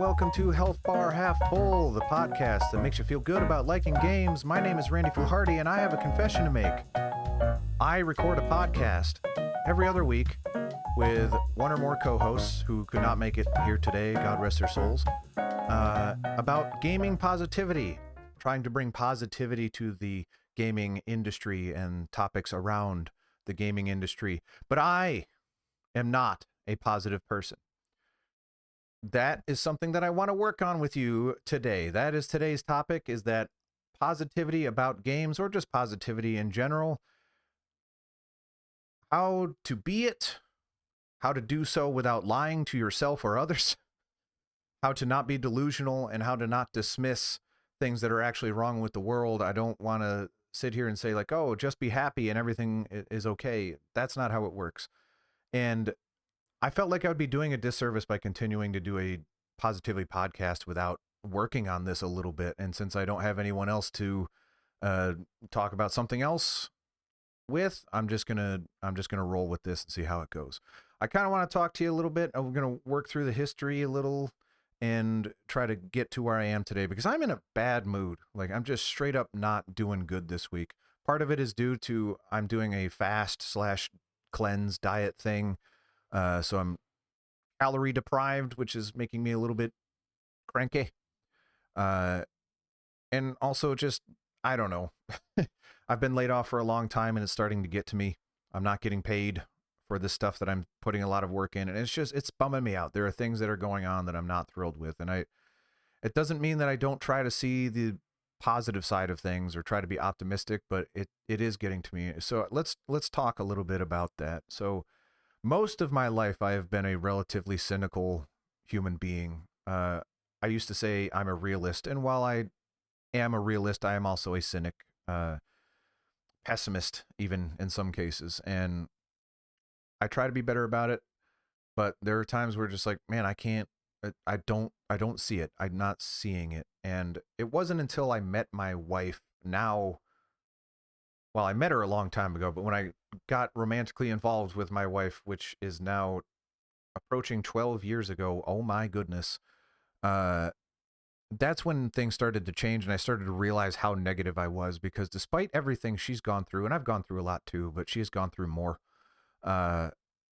welcome to Health Bar Half Full, the podcast that makes you feel good about liking games. My name is Randy Fulhardy, and I have a confession to make. I record a podcast every other week with one or more co-hosts who could not make it here today, God rest their souls, about gaming positivity, trying to bring positivity to the gaming industry and topics around the gaming industry. But I am not a positive person. That is something that I want to work on with you today. That is today's topic, is that positivity about games, or just positivity in general. How to be it, how to do so without lying to yourself or others, how to not be delusional, and how to not dismiss things that are actually wrong with the world. I don't want to sit here and say like, oh, just be happy and everything is okay. That's not how it works. And I felt like I would be doing a disservice by continuing to do a positivity podcast without working on this a little bit. And since I don't have anyone else to talk about something else with, I'm just gonna roll with this and see how it goes. I kind of want to talk to you a little bit. We're gonna work through the history a little and try to get to where I am today, because I'm in a bad mood. Like, I'm just straight up not doing good this week. Part of it is due to I'm doing a fast/cleanse diet thing. So I'm calorie deprived, which is making me a little bit cranky. And also just, I don't know. I've been laid off for a long time and it's starting to get to me. I'm not getting paid for this stuff that I'm putting a lot of work in. And it's bumming me out. There are things that are going on that I'm not thrilled with. And it doesn't mean that I don't try to see the positive side of things or try to be optimistic, but it is getting to me. So let's talk a little bit about that. So most of my life, I have been a relatively cynical human being. I used to say I'm a realist, and while I am a realist, I am also a cynic, pessimist, even in some cases. And I try to be better about it, but there are times where just like, man, I don't see it. I'm not seeing it. And it wasn't until I met my wife now. Well, I met her a long time ago, but when I got romantically involved with my wife, which is now approaching 12 years ago, oh my goodness, that's when things started to change, and I started to realize how negative I was, because despite everything she's gone through, and I've gone through a lot too, but she has gone through more,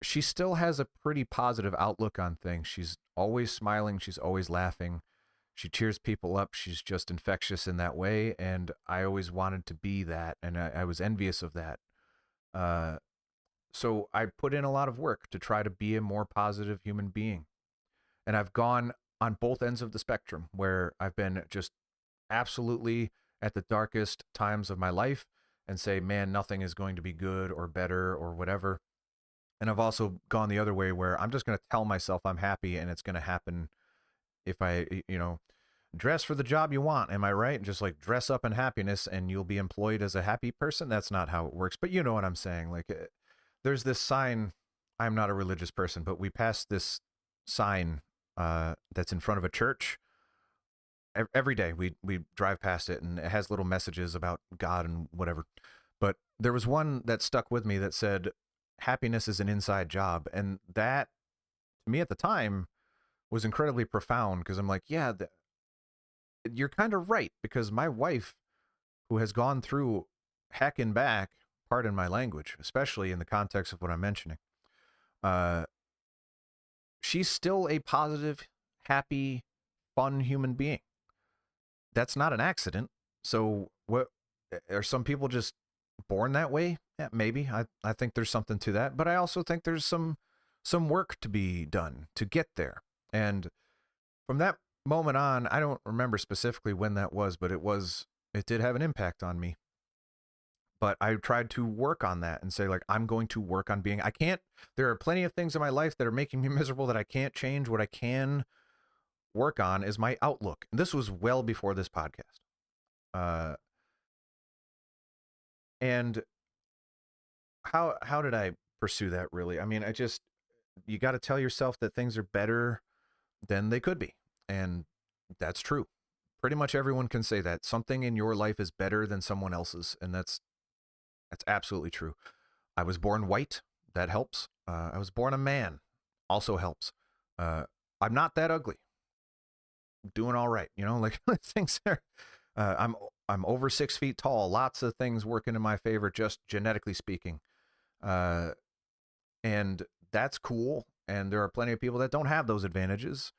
she still has a pretty positive outlook on things. She's always smiling. She's always laughing. She cheers people up. She's just infectious in that way. And I always wanted to be that. And I was envious of that. So I put in a lot of work to try to be a more positive human being. And I've gone on both ends of the spectrum, where I've been just absolutely at the darkest times of my life and say, man, nothing is going to be good or better or whatever. And I've also gone the other way, where I'm just going to tell myself I'm happy and it's going to happen if I, dress for the job you want. Am I right? Just like dress up in happiness and you'll be employed as a happy person. That's not how it works. But you know what I'm saying? Like, there's this sign. I'm not a religious person, but we passed this sign that's in front of a church. Every day we drive past it, and it has little messages about God and whatever. But there was one that stuck with me that said, happiness is an inside job. And that, to me at the time, was incredibly profound, because I'm like, yeah, you're kind of right, because my wife, who has gone through heck and back, pardon my language, especially in the context of what I'm mentioning, she's still a positive, happy, fun human being. That's not an accident. So what, are some people just born that way? Yeah, maybe. I think there's something to that, but I also think there's some work to be done to get there. And from that moment on, I don't remember specifically when that was, but it did have an impact on me. But I tried to work on that and say, like, I'm going to work on being, there are plenty of things in my life that are making me miserable that I can't change. What I can work on is my outlook. And this was well before this podcast. And how did I pursue that, really? I mean, you got to tell yourself that things are better than they could be. And that's true. Pretty much everyone can say that. Something in your life is better than someone else's. And that's absolutely true. I was born white. That helps. I was born a man. Also helps. I'm not that ugly. doing all right. Like things are. I'm over 6 feet tall. Lots of things working in my favor, just genetically speaking. Uh, and that's cool. And there are plenty of people that don't have those advantages,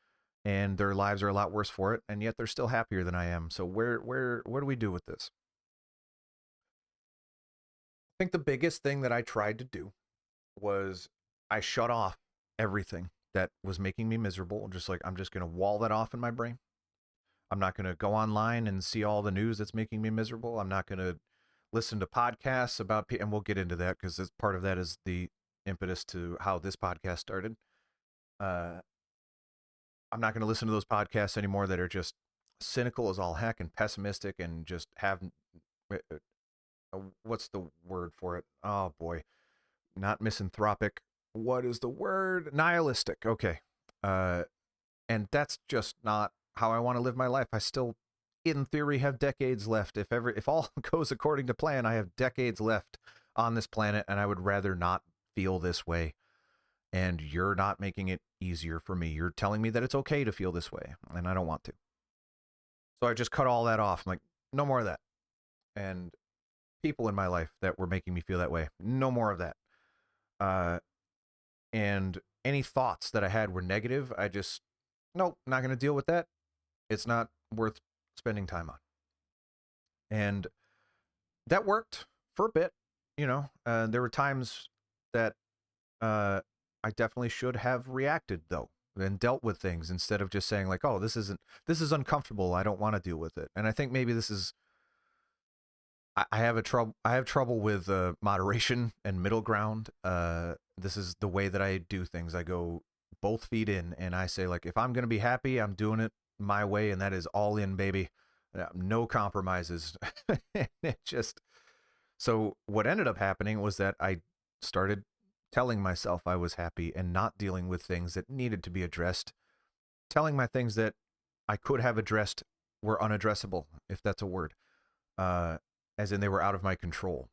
and their lives are a lot worse for it, and yet they're still happier than I am. So what do we do with this? I think the biggest thing that I tried to do was I shut off everything that was making me miserable. Just like I'm just going to wall that off in my brain. I'm not going to go online and see all the news that's making me miserable. I'm not going to listen to podcasts about, and we'll get into that because part of that is the impetus to how this podcast started. Uh, I'm not going to listen to those podcasts anymore that are just cynical as all heck and pessimistic and just have what's the word for it? Oh boy, not misanthropic. What is the word? Nihilistic. Okay. Uh, and that's just not how I want to live my life. I still, in theory, have decades left. If all goes according to plan, I have decades left on this planet, and I would rather not feel this way. And you're not making it easier for me. You're telling me that it's okay to feel this way, and I don't want to. So I just cut all that off. I'm like, no more of that. And people in my life that were making me feel that way, no more of that. And any thoughts that I had were negative. I just, nope, not going to deal with that. It's not worth spending time on. And that worked for a bit. There were times that I definitely should have reacted though and dealt with things instead of just saying like, oh, this is uncomfortable. I don't want to deal with it. And I think maybe this is, I have trouble with moderation and middle ground. This is the way that I do things. I go both feet in, and I say like, if I'm gonna be happy, I'm doing it my way, and that is all in, baby. No compromises. It just so what ended up happening was that I started telling myself I was happy and not dealing with things that needed to be addressed. Telling my things that I could have addressed were unaddressable, if that's a word. As in they were out of my control.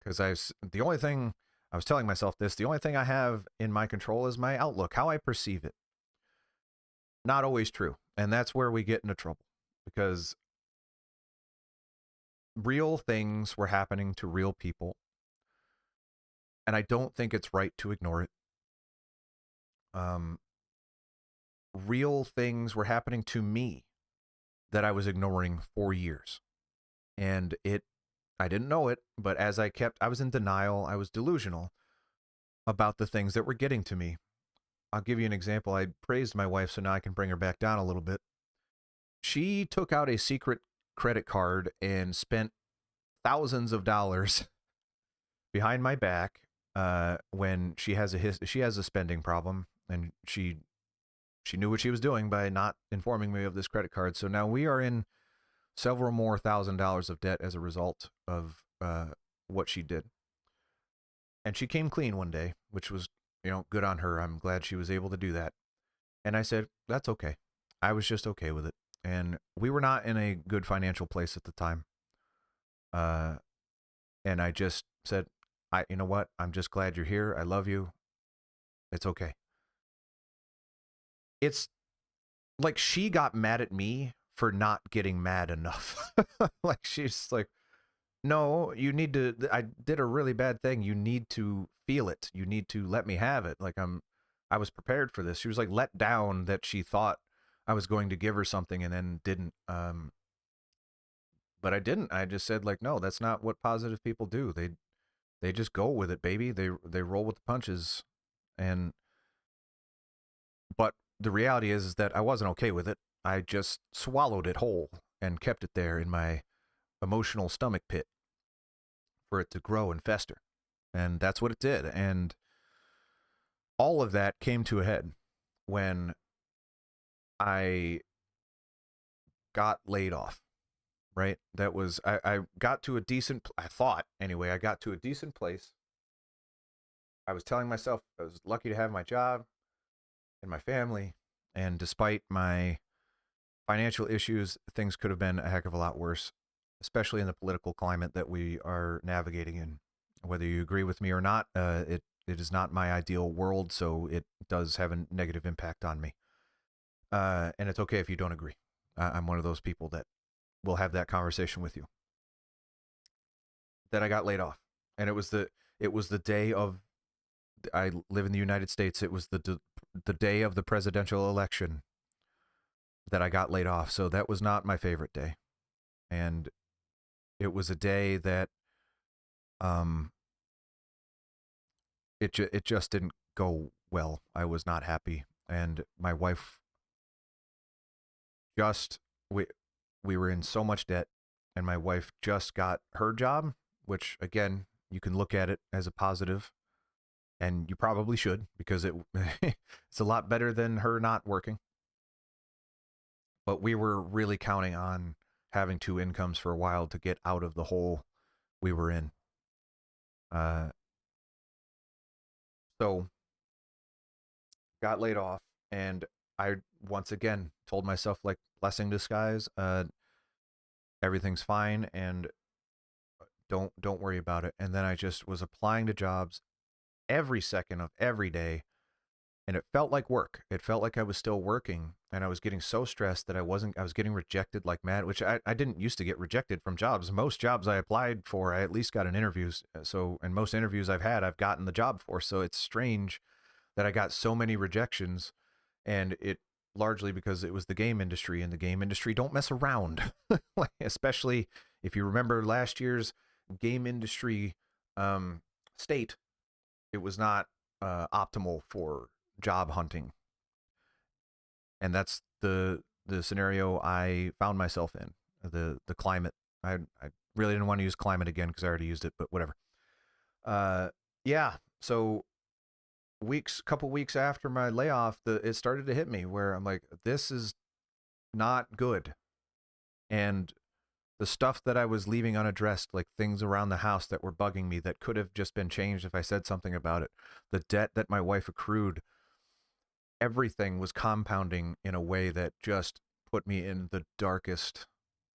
Because the only thing I was telling myself the only thing I have in my control is my outlook, how I perceive it. Not always true. And that's where we get into trouble. Because real things were happening to real people. And I don't think it's right to ignore it. Real things were happening to me that I was ignoring for years. And I didn't know it, but as I was in denial, I was delusional about the things that were getting to me. I'll give you an example. I praised my wife, so now I can bring her back down a little bit. She took out a secret credit card and spent thousands of dollars behind my back when she has a spending problem, and she knew what she was doing by not informing me of this credit card. So now we are in several more $1,000s of debt as a result of what she did. And she came clean one day, which was, good on her. I'm glad she was able to do that. And I said, that's okay. I was just okay with it. And we were not in a good financial place at the time. And I just said, you know what? I'm just glad you're here. I love you. It's okay. It's like she got mad at me for not getting mad enough. Like she's like, no, you need to, I did a really bad thing. You need to feel it. You need to let me have it. Like I was prepared for this. She was like let down that she thought I was going to give her something and then didn't. But I didn't. I just said like, no, that's not what positive people do. They just go with it, baby. They roll with the punches. But the reality is that I wasn't okay with it. I just swallowed it whole and kept it there in my emotional stomach pit for it to grow and fester. And that's what it did. And all of that came to a head when I got laid off, right? That was, I got to a decent, I thought anyway, I got to a decent place. I was telling myself I was lucky to have my job and my family. And despite my financial issues, things could have been a heck of a lot worse, especially in the political climate that we are navigating in. Whether you agree with me or not, it is not my ideal world, so it does have a negative impact on me. And it's okay if you don't agree. I'm one of those people that will have that conversation with you. That I got laid off, and it was the day of. I live in the United States. It was the day of the presidential election that I got laid off. So that was not my favorite day, and it was a day that um it just didn't go well. I was not happy, and my wife just we we were in so much debt, and my wife just got her job, which again you can look at it as a positive, and you probably should because it's a lot better than her not working. But we were really counting on having two incomes for a while to get out of the hole we were in. Uh, so got laid off, and I once again told myself like blessing disguise, everything's fine, and don't worry about it. And then I just was applying to jobs every second of every day, and it felt like work. It felt like I was still working, and I was getting so stressed that I was getting rejected like mad, which I didn't used to get rejected from jobs. Most jobs I applied for, I at least got an interviews. So, and most interviews I've had, I've gotten the job for. So it's strange that I got so many rejections, and it largely because it was the game industry, and the game industry don't mess around. Especially if you remember last year's game industry um, state, it was not optimal for job hunting, and that's the scenario I found myself in. The climate. I really didn't want to use climate again because I already used it, but whatever. Uh, yeah. So couple weeks after my layoff, it started to hit me where I'm like, this is not good, and the stuff that I was leaving unaddressed, like things around the house that were bugging me that could have just been changed if I said something about it, the debt that my wife accrued, everything was compounding in a way that just put me in the darkest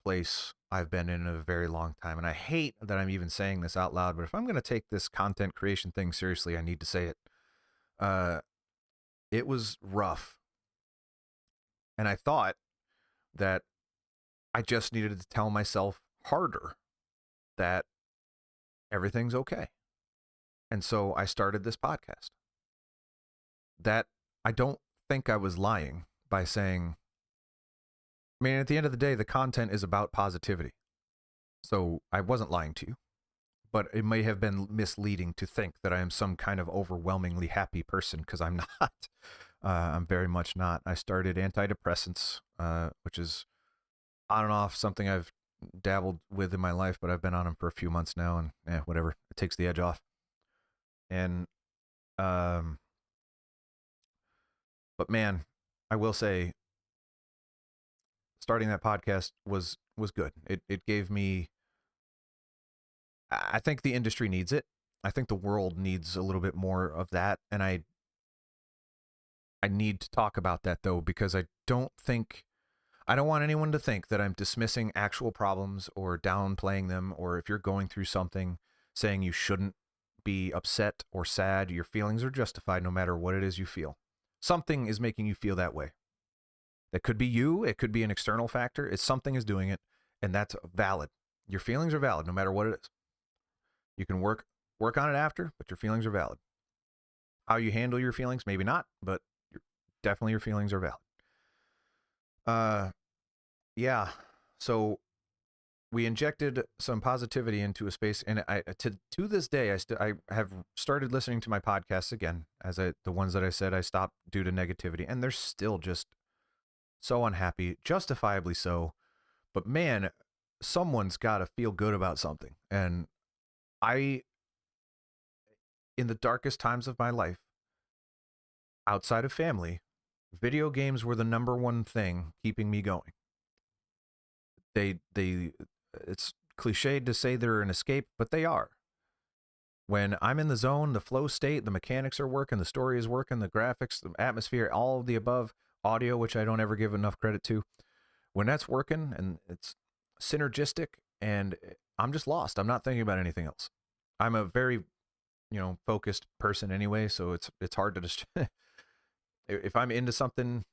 place I've been in a very long time. And I hate that I'm even saying this out loud, but if I'm going to take this content creation thing seriously, I need to say it. Uh, it was rough. And I thought that I just needed to tell myself harder that everything's okay. And so I started this podcast. That I don't think I was lying by saying, I mean, at the end of the day, the content is about positivity. So I wasn't lying to you, but it may have been misleading to think that I am some kind of overwhelmingly happy person because I'm not. I'm very much not. I started antidepressants, which is on and off something I've dabbled with in my life, but I've been on them for a few months now, and whatever. It takes the edge off. And um, but man, I will say, starting that podcast was good. It gave me. I think the industry needs it. I think the world needs a little bit more of that, and I need to talk about that though because I don't want anyone to think that I'm dismissing actual problems or downplaying them, or if you're going through something, saying you shouldn't be upset or sad. Your feelings are justified no matter what it is you feel. Something is making you feel that way. That could be you, it could be an external factor. It's something is doing it, and that's valid. Your feelings are valid no matter what it is. You can work on it after, but your feelings are valid. How you handle your feelings, maybe not, but definitely your feelings are valid. Uh, yeah. So we injected some positivity into a space, and to this day, I have started listening to my podcasts again, the ones that I said I stopped due to negativity, and they're still just so unhappy, justifiably so. But man, someone's got to feel good about something, and I, in the darkest times of my life, outside of family, video games were the number one thing keeping me going. They it's cliched to say they're an escape, but they are. When I'm in the zone, the flow state, the mechanics are working, the story is working, the graphics, the atmosphere, all of the above, audio, which I don't ever give enough credit to. When that's working and it's synergistic, and I'm just lost. I'm not thinking about anything else. I'm a very, focused person anyway, so it's hard to just if I'm into something,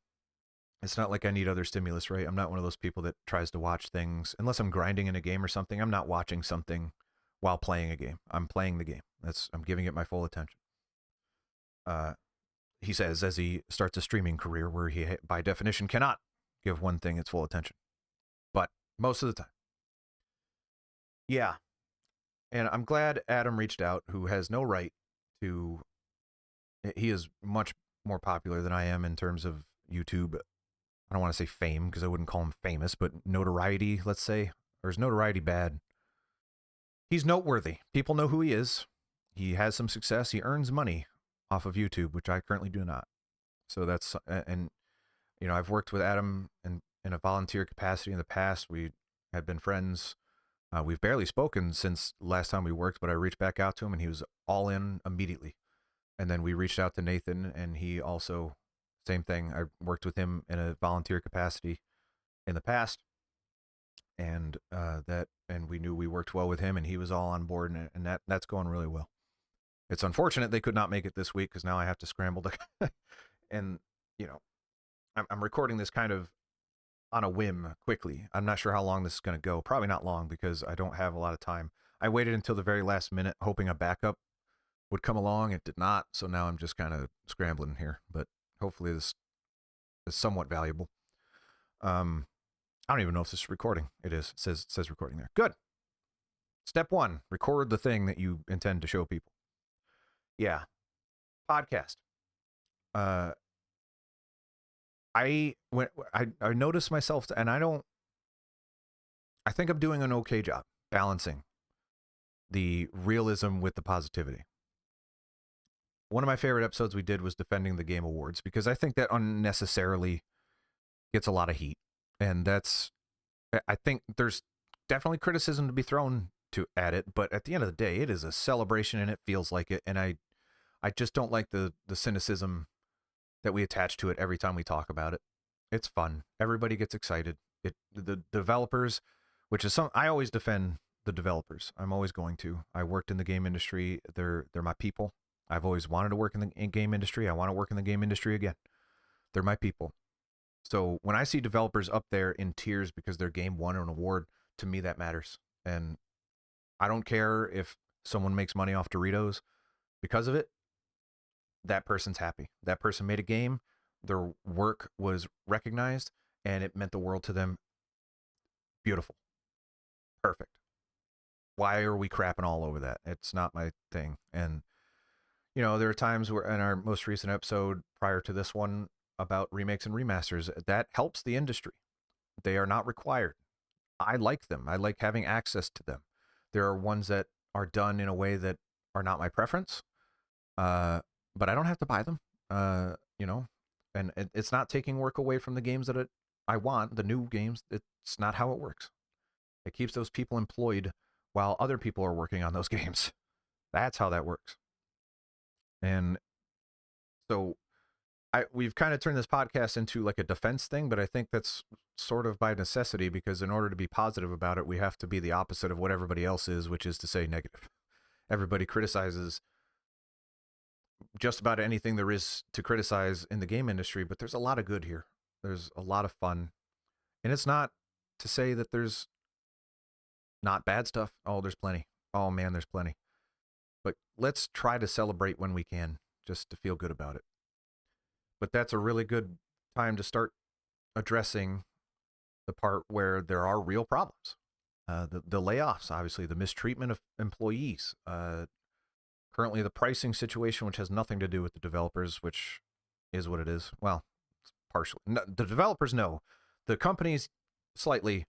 It's not like I need other stimulus, right? I'm not one of those people that tries to watch things unless I'm grinding in a game or something. I'm not watching something while playing a game. I'm playing the game. I'm giving it my full attention. Uh, he says as he starts a streaming career where he, by definition, cannot give one thing its full attention. But most of the time, yeah. And I'm glad Adam reached out, who has no right to. He is much more popular than I am in terms of YouTube. I don't want to say fame because I wouldn't call him famous, but notoriety, let's say. Or is notoriety bad? He's noteworthy. People know who he is. He has some success. He earns money off of YouTube, which I currently do not. So that's, and, you know, I've worked with Adam in a volunteer capacity in the past. We had been friends. We've barely spoken since last time we worked, but I reached back out to him and he was all in immediately. And then we reached out to Nathan and he also, same thing. I worked with him in a volunteer capacity in the past. And and we knew we worked well with him and he was all on board and that's going really well. It's unfortunate they could not make it this week because now I have to scramble to, and you know, I'm recording this kind of on a whim quickly. I'm not sure how long this is going to go. Probably not long because I don't have a lot of time. I waited until the very last minute hoping a backup would come along. It did not. So now I'm just kind of scrambling here, but hopefully this is somewhat valuable. I don't even know if this is recording. It is. It says recording there. Good. Step 1, record the thing that you intend to show people. Yeah. Podcast. I notice myself, and I think I'm doing an okay job balancing the realism with the positivity. One of my favorite episodes we did was defending the Game Awards because I think that unnecessarily gets a lot of heat. And I think there's definitely criticism to be thrown at it, but at the end of the day, it is a celebration and it feels like it. And I just don't like the cynicism that we attach to it every time we talk about it. It's fun. Everybody gets excited. The developers, which is I always defend the developers. I'm always going to. I worked in the game industry. They're my people. I've always wanted to work in the game industry. I want to work in the game industry again. They're my people. So when I see developers up there in tears because their game won an award, to me that matters. And I don't care if someone makes money off Doritos because of it. That person's happy. That person made a game, their work was recognized, and it meant the world to them. Beautiful. Perfect. Why are we crapping all over that? It's not my thing. And, you know, there are times where in our most recent episode prior to this one about remakes and remasters, that helps the industry. They are not required. I like them. I like having access to them. There are ones that are done in a way that are not my preference. But I don't have to buy them, you know, and it's not taking work away from the games that I want, the new games. It's not how it works. It keeps those people employed while other people are working on those games. That's how that works. And so we've kind of turned this podcast into like a defense thing, but I think that's sort of by necessity because in order to be positive about it, we have to be the opposite of what everybody else is, which is to say negative. Everybody criticizes just about anything there is to criticize in the game industry, but there's a lot of good here. There's a lot of fun. And it's not to say that there's not bad stuff. Oh, there's plenty. Oh, man, there's plenty. But let's try to celebrate when we can, just to feel good about it. But that's a really good time to start addressing the part where there are real problems. The layoffs, obviously, the mistreatment of employees, currently the pricing situation, which has nothing to do with the developers, which is what it is. Well, partially. No, the developers know. The companies, slightly.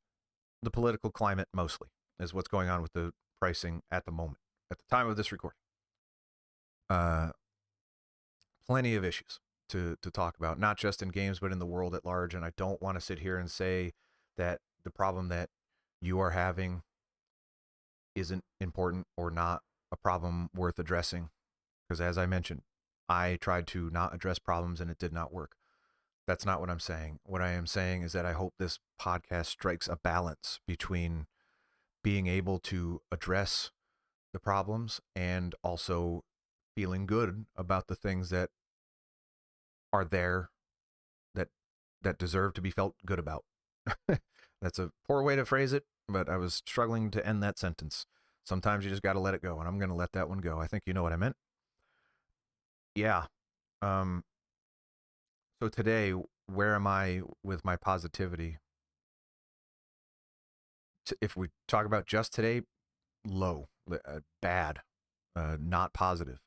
The political climate, mostly, is what's going on with the pricing at the moment, at the time of this recording. Plenty of issues to talk about, not just in games, but in the world at large. And I don't want to sit here and say that the problem that you are having isn't important or not a problem worth addressing. Because as I mentioned, I tried to not address problems and it did not work. That's not what I'm saying. What I am saying is that I hope this podcast strikes a balance between being able to address the problems and also feeling good about the things that are there that that deserve to be felt good about. That's a poor way to phrase it, but I was struggling to end that sentence. Sometimes you just got to let it go, and I'm going to let that one go. I think you know what I meant. Yeah. Um, so today, where am I with my positivity? If we talk about just today, low, bad, not positive.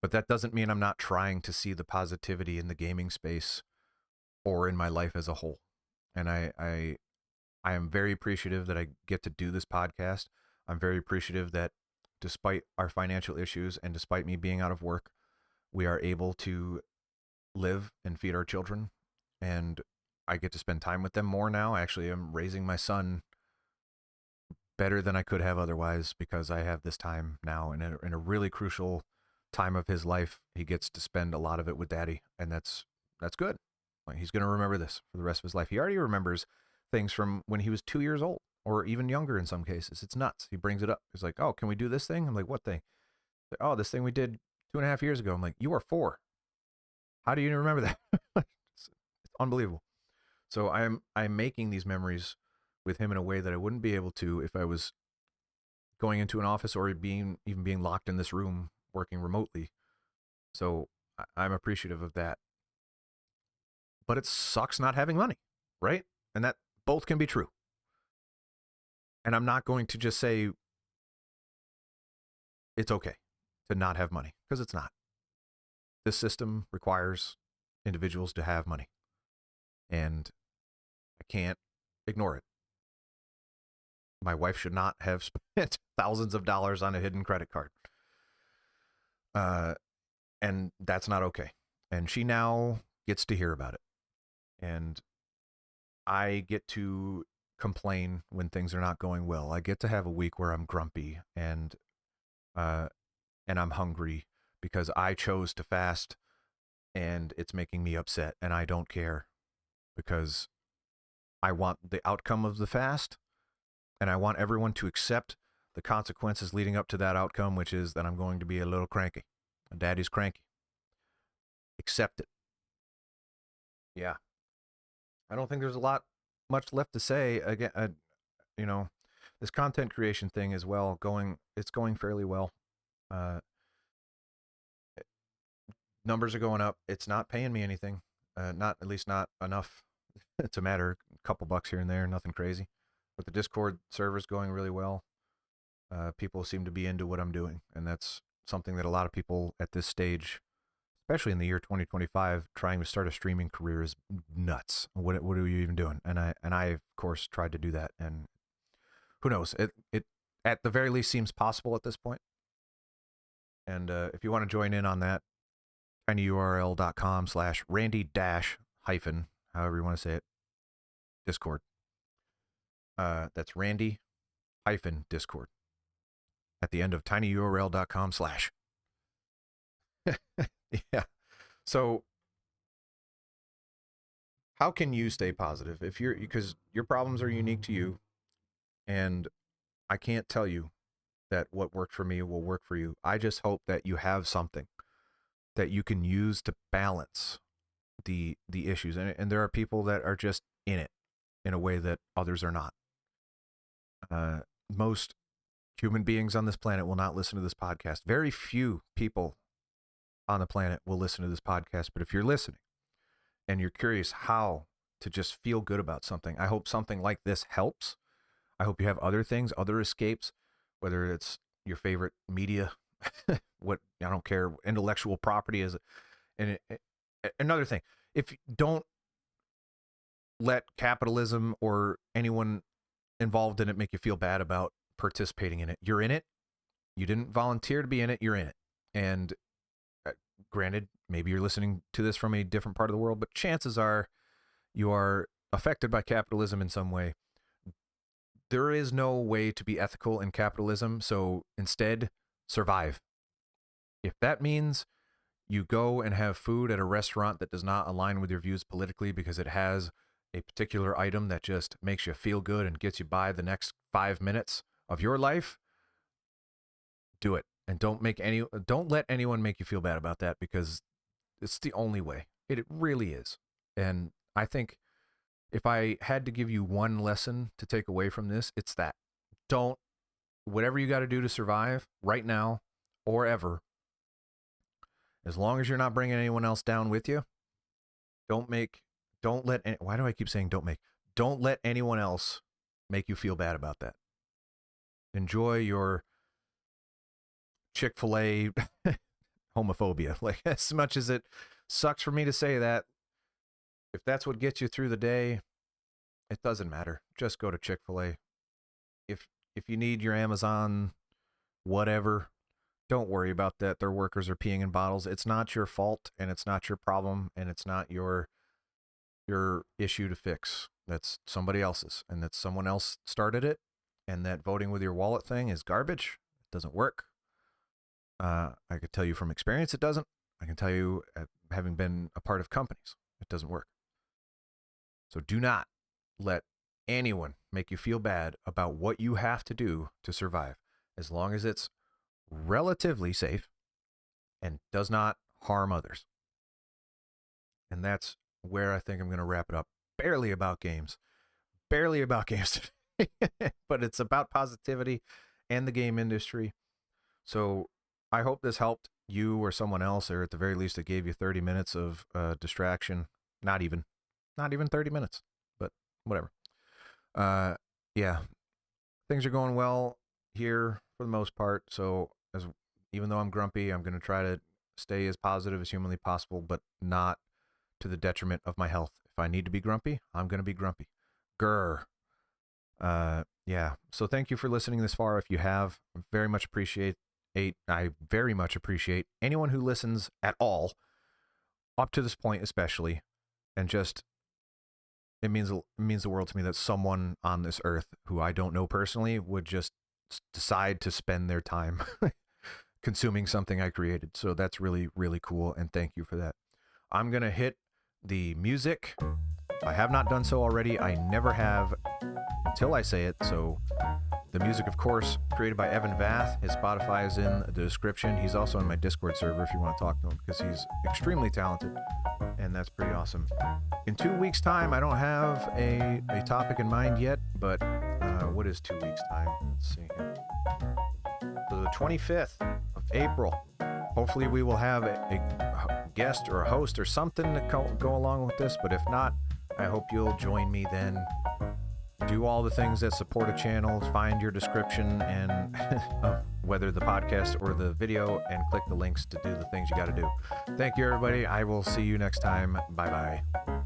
But that doesn't mean I'm not trying to see the positivity in the gaming space or in my life as a whole. And I am very appreciative that I get to do this podcast. I'm very appreciative that despite our financial issues and despite me being out of work, we are able to live and feed our children. And I get to spend time with them more now. Actually, I'm raising my son better than I could have otherwise because I have this time now in a really crucial time of his life. He gets to spend a lot of it with daddy, and that's good. Like, he's going to remember this for the rest of his life. He already remembers things from when he was 2 years old or even younger in some cases. It's nuts. He brings it up. He's like, "Oh, can we do this thing?" I'm like, "What thing?" Like, "Oh, this thing we did 2.5 years ago." I'm like, "You are 4. How do you remember that?" It's unbelievable. So I'm making these memories with him in a way that I wouldn't be able to if I was going into an office or being locked in this room working remotely. So I'm appreciative of that. But it sucks not having money, right? And that both can be true. And I'm not going to just say it's okay to not have money because it's not. This system requires individuals to have money, and I can't ignore it. My wife should not have spent thousands of dollars on a hidden credit card. Uh, and that's not okay. And she now gets to hear about it. And I get to complain when things are not going well. I get to have a week where I'm grumpy uh, and I'm hungry because I chose to fast and it's making me upset and I don't care because I want the outcome of the fast and I want everyone to accept the consequences leading up to that outcome, which is that I'm going to be a little cranky. Daddy's cranky. Accept it. Yeah. I don't think there's a lot much left to say. Again, you know, this content creation thing is it's going fairly well. Uh, Numbers are going up. It's not paying me anything. Not at least not enough to matter. A couple bucks here and there, nothing crazy. But the Discord server's going really well. People seem to be into what I'm doing, and that's something that a lot of people at this stage, especially in the year 2025, trying to start a streaming career is nuts. What are you even doing? And I of course tried to do that, and who knows? It at the very least seems possible at this point. And if you want to join in on that, tinyurl.com/Randy dash hyphen, however you want to say it, Discord. That's Randy hyphen Discord at the end of tinyurl.com/. Yeah. So how can you stay positive because your problems are unique to you, and I can't tell you that what worked for me will work for you. I just hope that you have something that you can use to balance the issues, and there are people that are just in it in a way that others are not. Most human beings on this planet will not listen to this podcast. Very few people on the planet will listen to this podcast, but if you're listening and you're curious how to just feel good about something, I hope something like this helps. I hope you have other things, other escapes, whether it's your favorite media, what I don't care, intellectual property is, and another thing, if you don't let capitalism or anyone involved in it make you feel bad about participating in it. You're in it. You didn't volunteer to be in it. You're in it. And granted, maybe you're listening to this from a different part of the world, but chances are you are affected by capitalism in some way. There is no way to be ethical in capitalism. So instead, survive. If that means you go and have food at a restaurant that does not align with your views politically because it has a particular item that just makes you feel good and gets you by the next 5 minutes of your life, do it. And don't let anyone make you feel bad about that because it's the only way. It really is. And I think if I had to give you one lesson to take away from this, it's that don't, whatever you got to do to survive right now or ever, as long as you're not bringing anyone else down with you, don't let, why do I keep saying don't let anyone else make you feel bad about that. Enjoy your Chick-fil-A homophobia. Like, as much as it sucks for me to say that, if that's what gets you through the day, it doesn't matter. Just go to Chick-fil-A. If you need your Amazon, whatever, don't worry about that. Their workers are peeing in bottles. It's not your fault, and it's not your problem, and it's not your issue to fix. That's somebody else's, and that someone else started it, and that voting with your wallet thing is garbage. It doesn't work. I could tell you from experience it doesn't. I can tell you, having been a part of companies, it doesn't work. So do not let anyone make you feel bad about what you have to do to survive, as long as it's relatively safe and does not harm others. And that's where I think I'm going to wrap it up. Barely about games today, but it's about positivity and the game industry. So I hope this helped you or someone else, or at the very least it gave you 30 minutes of distraction. Not even 30 minutes, but whatever. Yeah, things are going well here for the most part. So even though I'm grumpy, I'm going to try to stay as positive as humanly possible, but not to the detriment of my health. If I need to be grumpy, I'm going to be grumpy. Grr. Yeah. So thank you for listening this far. If you have, I very much appreciate anyone who listens at all up to this point, especially, and just, it means the world to me that someone on this earth who I don't know personally would just decide to spend their time consuming something I created. So that's really, really cool. And thank you for that. I'm going to hit the music. I have not done so already. I never have until I say it. So the music, of course, created by Evan Vath. His Spotify is in the description. He's also in my Discord server if you want to talk to him, because he's extremely talented, and that's pretty awesome. In 2 weeks' time, I don't have a topic in mind yet, but what is 2 weeks' time? Let's see here. So the 25th of April, hopefully we will have a guest or a host or something to go along with this, but if not, I hope you'll join me then. Do all the things that support a channel, find your description and of whether the podcast or the video, and click the links to do the things you got to do. Thank you, everybody. I will see you next time. Bye-bye.